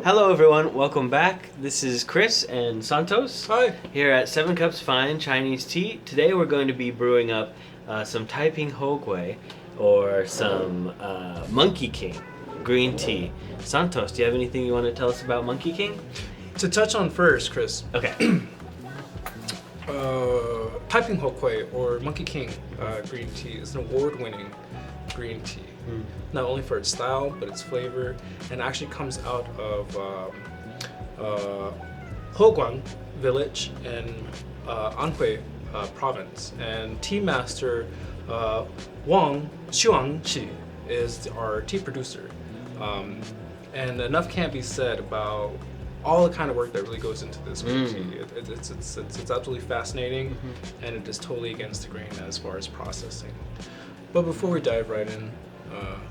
Hello everyone, welcome back. This is Chris and Santos. Hi. Here at 7 Cups Fine Chinese Tea. Today we're going to be brewing up some Tai Ping Houkui or some Monkey King green tea. Santos, do you have anything you want to tell us about Monkey King? To touch on first, Chris, Okay. Tai Ping Houkui or Monkey King green tea is an award-winning green tea. Not only for its style, but its flavor, and actually comes out of Hoguang village in Anhui province. And tea master Wang Xuangqi is our tea producer. And enough can't be said about all the kind of work that really goes into this green tea. It's absolutely fascinating, and it is totally against the grain as far as processing. But before we dive right in,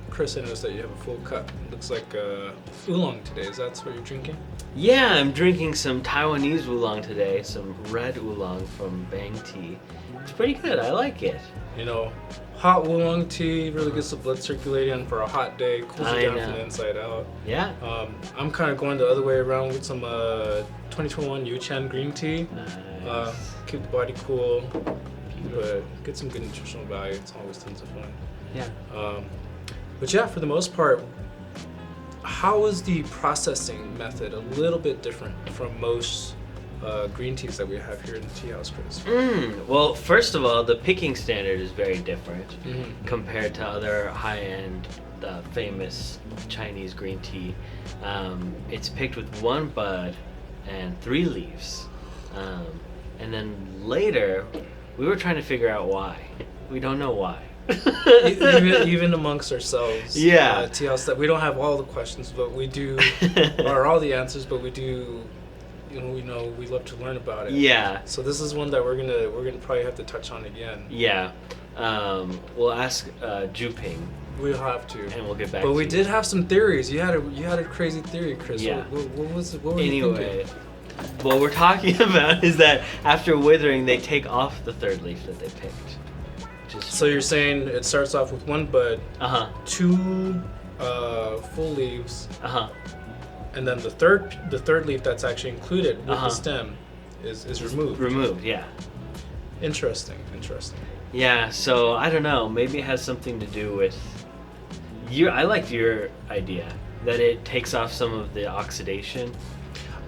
Chris, I noticed that you have a full cup. It looks like oolong today. Is that what you're drinking? Yeah, I'm drinking some Taiwanese oolong today, some red oolong from Bang Tea. It's pretty good, I like it. You know, hot oolong tea really gets the blood circulating for a hot day, cools you down from the inside out. Yeah. I'm kind of going the other way around with some 2021 Yuchen green tea. Nice. Keep the body cool, but get some good nutritional value. It's always tons of fun. Yeah. But yeah, for the most part, how is the processing method a little bit different from most green teas that we have here in the tea house, Chris? Well, first of all, the picking standard is very different compared to other high-end, famous Chinese green tea. It's picked with one bud and 3 leaves. And then later, we were trying to figure out why. We don't know why. even amongst ourselves, tea house, that we don't have all the questions, but we do, or all the answers, but we do. We love to learn about it. Yeah. So this is one that we're gonna probably have to touch on again. Yeah. We'll ask Juping. We'll have to. And we'll get back. But to we you. did have some theories. You had a crazy theory, Chris. Yeah. What was it? What were you Anyway, thinking? what we're talking about is that after withering, they take off the 3rd leaf that they picked. So you're saying it starts off with 1 bud, 2 full leaves, and then the third leaf that's actually included with the stem is removed. Removed, yeah. Interesting. Yeah, so I don't know. Maybe it has something to do with I liked your idea that it takes off some of the oxidation.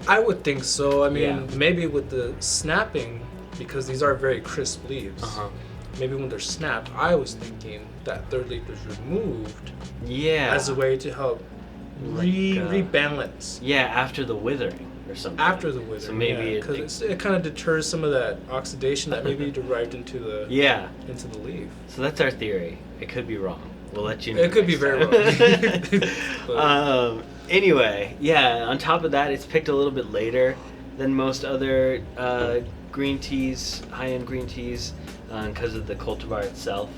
I would think so. I mean, maybe with the snapping, because these are very crisp leaves. Maybe when they're snapped, I was thinking that 3rd leaf was removed. Yeah. As a way to help rebalance. Yeah, after the withering or something. After the withering. So maybe because it kind of deters some of that oxidation that maybe derived into the into the leaf. So that's our theory. It could be wrong. We'll let you know. It could be very wrong. Anyway, yeah. On top of that, it's picked a little bit later than most other green teas, high-end green teas, because of the cultivar itself.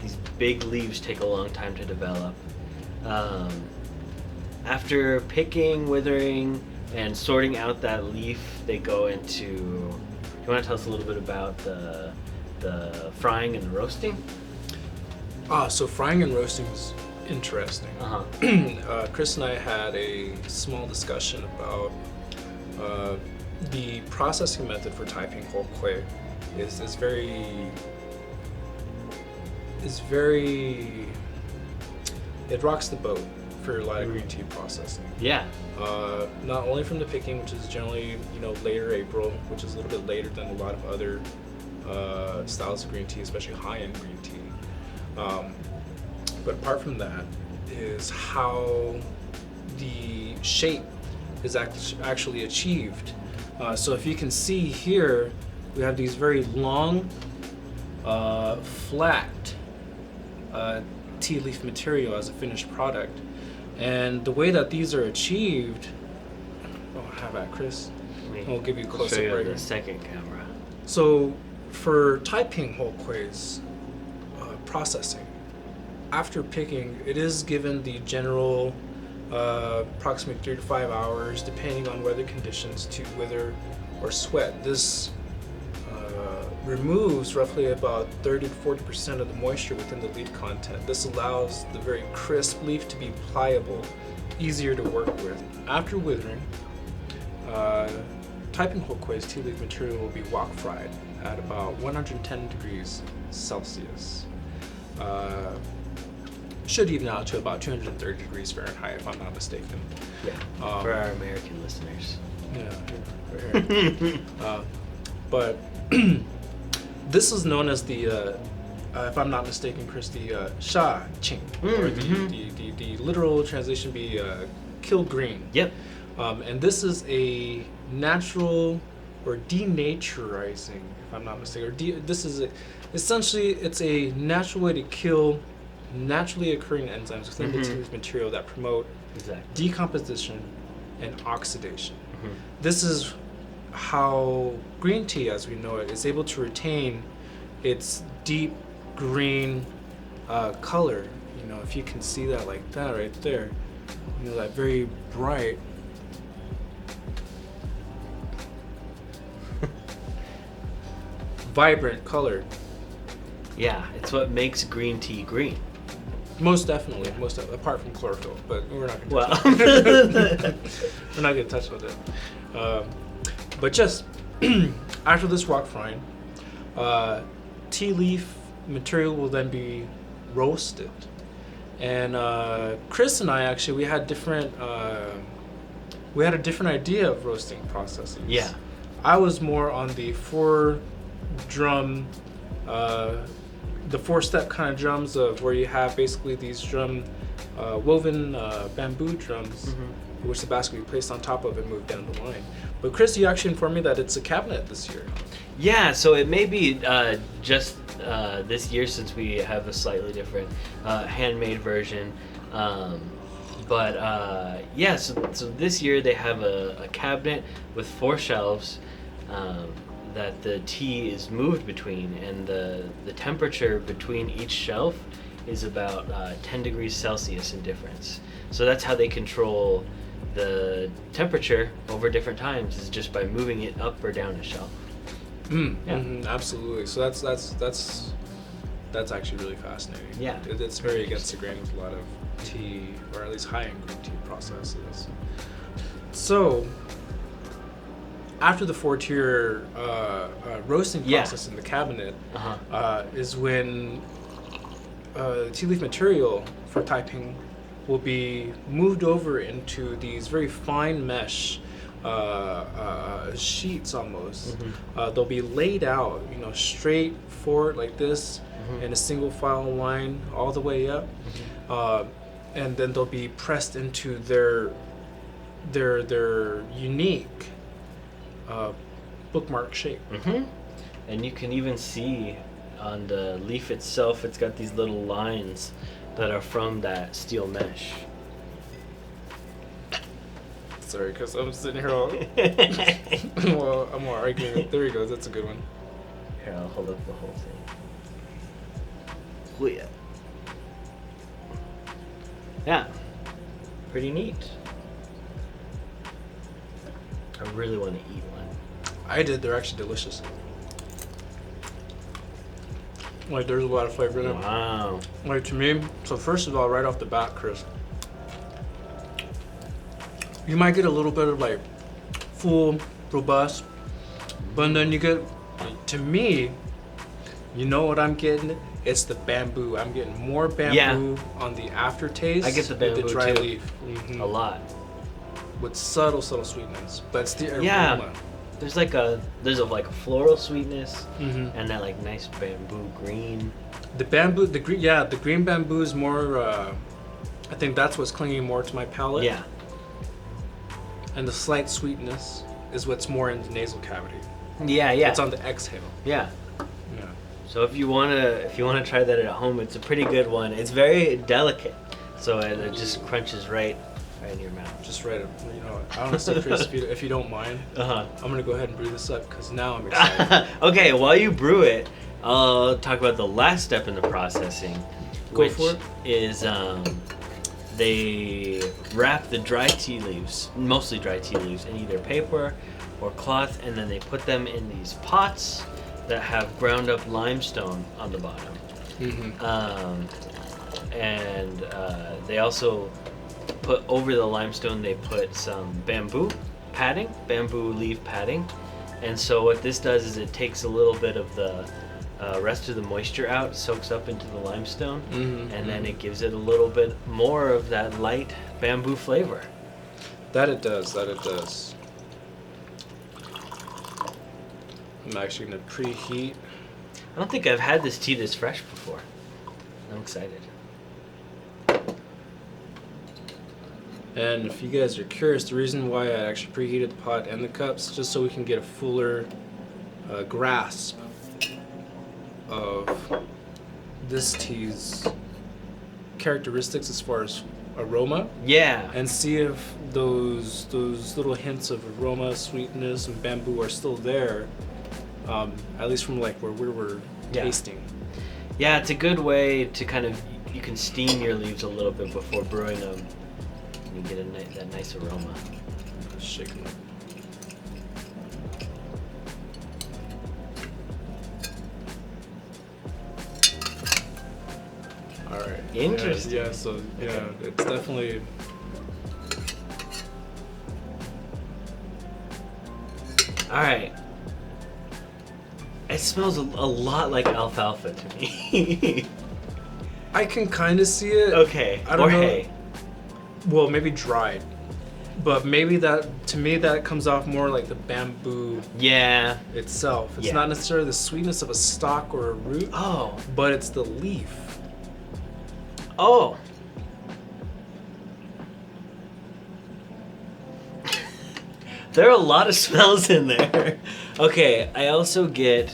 These big leaves take a long time to develop. After picking, withering, and sorting out that leaf, they go into. Do you want to tell us a little bit about the frying and the roasting? So frying and roasting is interesting. Chris and I had a small discussion about the processing method for Tai Ping Houkui is very it rocks the boat for a lot of green tea processing. Yeah. Not only from the picking, which is generally later April, which is a little bit later than a lot of other styles of green tea, especially high-end green tea. But apart from that, is how the shape is actually achieved. So if you can see here, we have these very long, flat tea leaf material as a finished product. And the way that these are achieved, have at Chris. I'll give you a close-up right here. The second camera. So for Tai Ping Houkui's processing, after picking, it is given the general approximately 3 to 5 hours, depending on weather conditions, to wither or sweat. This removes roughly about 30 to 40% of the moisture within the leaf content. This allows the very crisp leaf to be pliable easier to work with. After withering, Tai Ping Houkui's tea leaf material will be wok fried at about 110 degrees Celsius. Should even out to about 230 degrees Fahrenheit, if I'm not mistaken. Yeah. For our American listeners. Yeah. Right. But this is known as the, if I'm not mistaken, Chris, the sha qing, or the literal translation be kill green. Yep. And this is a natural or denaturizing, if I'm not mistaken. Essentially, it's a natural way to kill naturally occurring enzymes within the tea leaf material that promote decomposition and oxidation. This is how green tea, as we know it, is able to retain its deep green color. You know, if you can see that like that right there, you know, that very bright vibrant color. Yeah, it's what makes green tea green. Most definitely, apart from chlorophyll, but we're not going to we're not going to touch on that. But just after this rock frying, tea leaf material will then be roasted. And Chris and I actually we had a different idea of roasting processes. Yeah, I was more on the the 4-step kind of drums of where you have basically these woven bamboo drums, which the basket will be placed on top of and move down the line. But Chris, you actually informed me that it's a cabinet this year. Yeah, so it may be just this year since we have a slightly different handmade version. So this year they have a cabinet with 4 shelves that the tea is moved between, and the temperature between each shelf is about 10 degrees Celsius in difference. So that's how they control the temperature over different times, is just by moving it up or down a shelf. Absolutely. So that's actually really fascinating. Yeah, it's very against the grain with a lot of tea, or at least high-end green tea processes. So after the 4-tier roasting process in the cabinet is when tea leaf material for Tai Ping will be moved over into these very fine mesh sheets almost. They'll be laid out, you know, straight forward like this in a single file line all the way up, and then they'll be pressed into their unique bookmark shape. And you can even see on the leaf itself, it's got these little lines that are from that steel mesh. Sorry, because I'm sitting here all well, I'm all arguing. There he goes. That's a good one. Here, I'll hold up the whole thing. Yeah, pretty neat. I really want to eat one. I did. They're actually delicious. Like, there's a lot of flavor in them. Wow. Like, to me, so first of all, right off the bat, Chris, you might get a little bit of like full, robust, but then you get, to me, you know what I'm getting? It's the bamboo. I'm getting more bamboo on the aftertaste. I get the bamboo with the dry too. leaf. A lot. With subtle sweetness, but it's the aroma. There's like a floral sweetness and that like nice bamboo green. The green bamboo is more. I think that's what's clinging more to my palate. Yeah. And the slight sweetness is what's more in the nasal cavity. Yeah. It's on the exhale. Yeah. So if you wanna try that at home, it's a pretty good one. It's very delicate, so it just crunches right in your mouth. Just right. You know, honestly, Chris, if you don't mind, I'm gonna go ahead and brew this up because now I'm excited. Okay, while you brew it, I'll talk about the last step in the processing, which is they wrap the dry tea leaves, mostly dry tea leaves, in either paper or cloth, and then they put them in these pots that have ground up limestone on the bottom. And they also put over the limestone, they put some bamboo leaf padding. And so what this does is it takes a little bit of the rest of the moisture out, soaks up into the limestone, and then it gives it a little bit more of that light bamboo flavor. That it does. I'm actually going to preheat. I don't think I've had this tea this fresh before. I'm excited. And if you guys are curious, the reason why I actually preheated the pot and the cups, just so we can get a fuller grasp of this tea's characteristics as far as aroma. Yeah. And see if those little hints of aroma, sweetness, and bamboo are still there, at least from like where we were tasting. Yeah, it's a good way to kind of, you can steam your leaves a little bit before brewing them. You get that nice aroma. Just shake them up. All right. Interesting. Yeah. So it's definitely. All right. It smells a lot like alfalfa to me. I can kind of see it. Okay. I don't know. Hay. Well, maybe dried, but maybe to me that comes off more like the bamboo. Yeah. Itself. It's not necessarily the sweetness of a stalk or a root. Oh. But it's the leaf. Oh. There are a lot of smells in there. Okay, I also get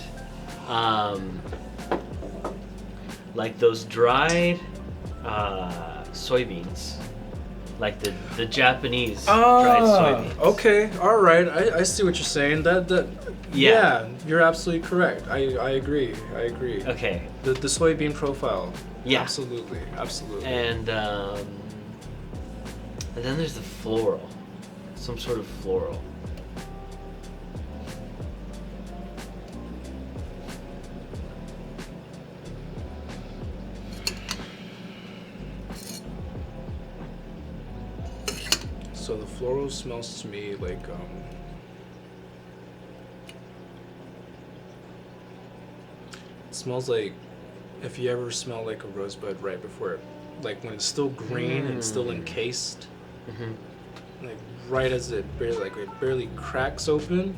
like those dried soybeans, like the Japanese dried soybeans. Okay, all right. I see what you're saying. Yeah, you're absolutely correct. I agree. Okay. The soybean profile. Yeah. Absolutely. And then there's the floral, some sort of floral. So the floral smells to me like it smells like if you ever smell like a rosebud right before it, like when it's still green and still encased, like right as it barely cracks open,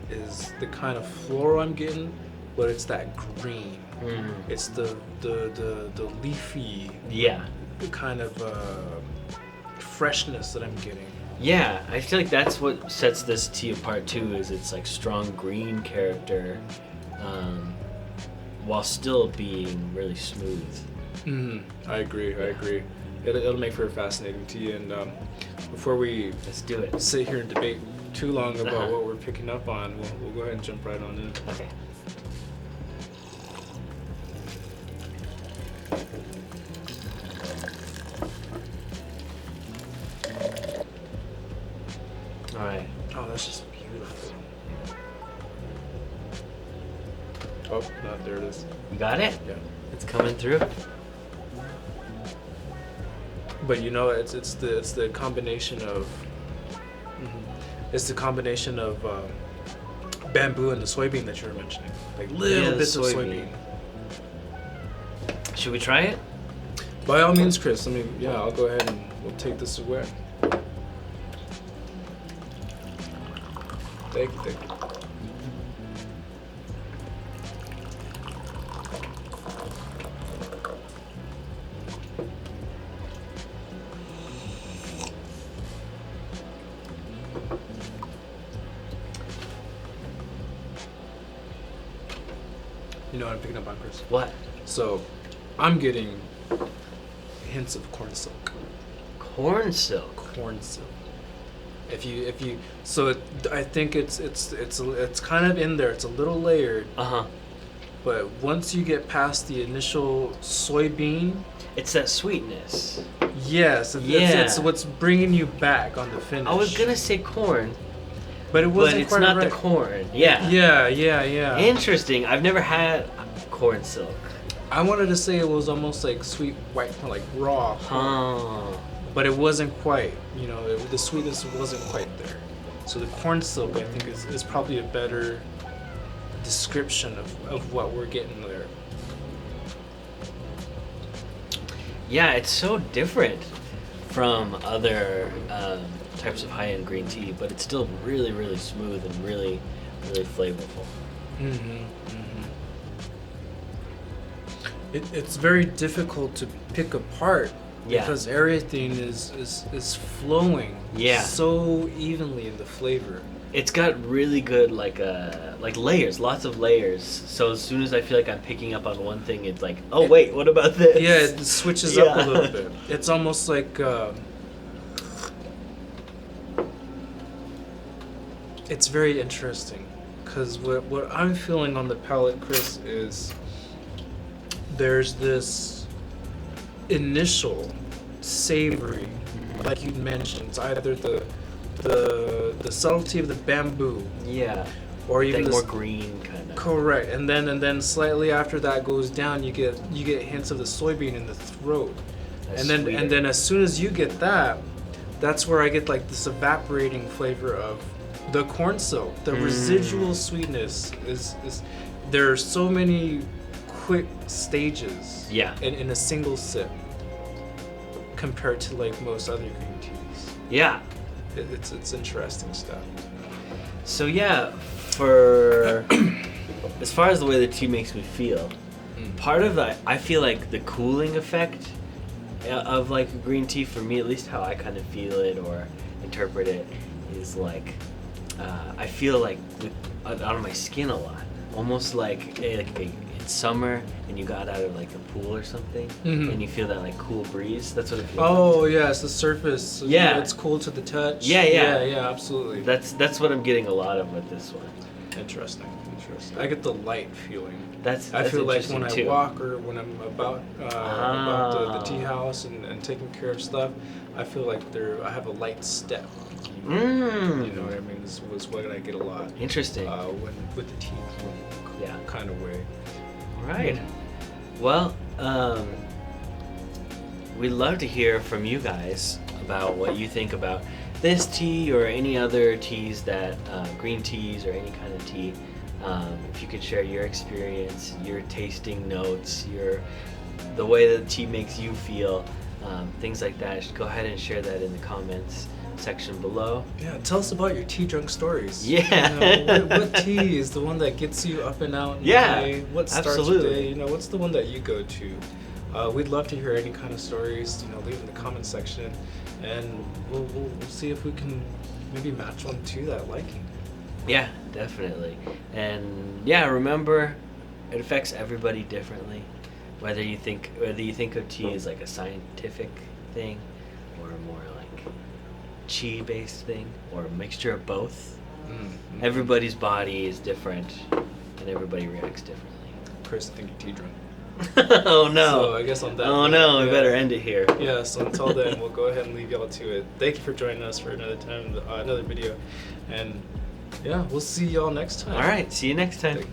is the kind of floral I'm getting, but it's that green. It's the leafy kind of freshness that I'm getting. Yeah, I feel like that's what sets this tea apart too, is it's like strong green character, while still being really smooth. I agree. It'll make for a fascinating tea. And before we Let's do it. sit here and debate too long about what we're picking up on, we'll go ahead and jump right on in. Okay. All right. Oh, that's just beautiful. Oh, no, there it is. You got it? Yeah. It's coming through. But you know, it's the combination of it's the combination of bamboo and the soybean that you were mentioning, like little bits of soybean. Should we try it? By all means, Chris. I'll go ahead and we'll take this away. Thank you. You know what I'm picking up on, Chris? What? So, I'm getting hints of corn silk. Corn silk. Corn silk. I think it's kind of in there. It's a little layered. But once you get past the initial soybean, it's that sweetness. Yes, it's what's bringing you back on the finish. I was gonna say corn, but it wasn't. But it's quite not right. the corn. Yeah. Yeah. Interesting. I've never had corn silk. I wanted to say it was almost like sweet white, like raw. Huh. but it wasn't quite. The sweetness wasn't quite there. So the corn silk, I think, is probably a better description of what we're getting there. Yeah, it's so different from other types of high-end green tea, but it's still really, really smooth and really, really flavorful. It's very difficult to pick apart because everything is flowing so evenly in the flavor. It's got really good like layers, lots of layers. So as soon as I feel like I'm picking up on one thing, it's like, oh wait, what about this? Yeah, it switches up a little bit. It's almost like it's very interesting because what I'm feeling on the palate, Chris, is there's this initial savory, like you mentioned. It's either the subtlety of the bamboo, or even like more green kind of. Correct, and then slightly after that goes down, you get hints of the soybean in the throat, and then as soon as you get that, that's where I get like this evaporating flavor of the corn silk. The residual sweetness is there are so many quick stages in a single sip compared to like most other green teas. Yeah. It's interesting stuff. So for as far as the way the tea makes me feel, part of that, I feel like the cooling effect of like green tea, for me at least, how I kind of feel it or interpret it, is like I feel like on my skin a lot, almost like it's summer and you got out of like a pool or something, and you feel that like cool breeze. That's what it feels like. Oh yeah, it's the surface. Yeah, it's cool to the touch. Yeah, absolutely. That's what I'm getting a lot of with this one. Interesting. I get the light feeling. I feel like when I walk or when I'm about the tea house and taking care of stuff, I feel like I have a light step. You know what I mean? This was what I get a lot. Interesting. With the tea kind of way. Right. Well, we'd love to hear from you guys about what you think about this tea or any other teas that green teas or any kind of tea. If you could share your experience, your tasting notes, the way that tea makes you feel, things like that, just go ahead and share that in the comments section below. Yeah, tell us about your tea drunk stories. Yeah. What tea is the one that gets you up and out in the day? What starts your day? What's the one that you go to? We'd love to hear any kind of stories. Leave in the comment section, and we'll see if we can maybe match one to that liking. Yeah, definitely. And remember, it affects everybody differently. Whether you think of tea as like a scientific thing, or more like chi based thing, or a mixture of both. Everybody's body is different, and everybody reacts differently. Chris, I think you're tea drunk. Oh no! So I guess on that. Oh no! We better end it here. Yeah. So until then, we'll go ahead and leave y'all to it. Thank you for joining us for another video, and we'll see y'all next time. All right. See you next time.